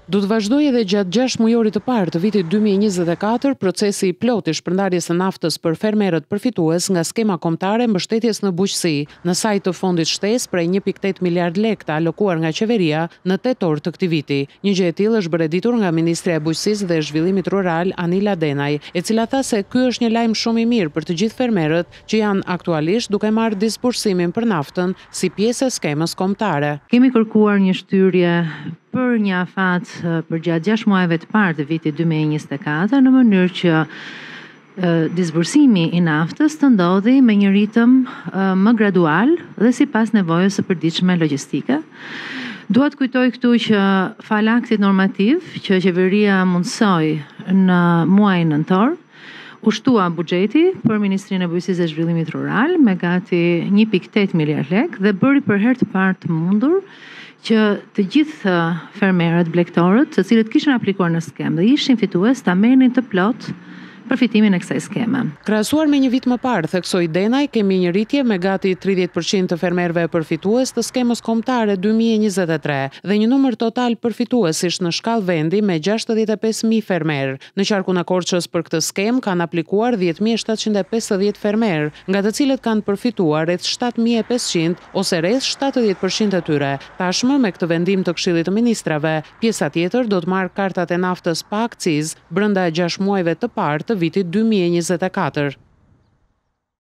Do të vazhdojë edhe gjatë 6 mujorit të parë të vitit 2024 procesi i plotë i shpërndarjes së naftës për fermerët përfitues nga skema kombëtare mbështetjes në bujqësi. Në sajt të fondit shtesë prej 1.8 miliard lekë të alokuar nga qeveria në tetor të këtij viti. Një gjë e tillë është bërë ditur nga Ministria e Bujqësisë dhe Zhvillimit Rural Anila Denaj, e cila tha se ky është një lajm shumë i mirë për të gjithë fermerët që janë aktualisht duke marrë disbursimin për naftën si pjesë e skemës kombëtare. Kemi kërkuar një shtyrje për një afat për gjatë 6 muajve të parë të vitit 2024 në mënyrë që disbursimi i naftës të ndodhi me një ritëm më gradual dhe sipas nevojës së përditshme logjistike. Dua të kujtoj këtu që fal aktit normativ që qeveria mundsoi në muajin nëntor, ushtua buxheti për Ministrinë e Bujqësisë dhe Zhvillimit Rural me gati 1.8 miliard lekë dhe bëri për herë të parë të mundur që të gjithë fermerët, blegtorët, të cilët kishin aplikuar në skemë dhe ishin fitues, ta merrnin të plot përfitimin e kësaj skeme. Krahasuar me një vit më parë, theksoi Denaj, kemi një rritje me gati 30% të fermerëve përfitues të skemës kombëtare 2023 dhe një numër total përfituesish në shkallë vendi me 65.000 fermerë. Në qarkun e Korçës për këtë skemë kanë aplikuar 10.750 fermerë, nga të cilët kanë përfituar rreth 7.500 ose rreth 70% e tyre. Tashmë me këtë vendim të Këshillit të Ministrave, pjesa tjetër do të marrë kartat e naftës pa akcizë brenda 6 muajve të parë të vitit 2024.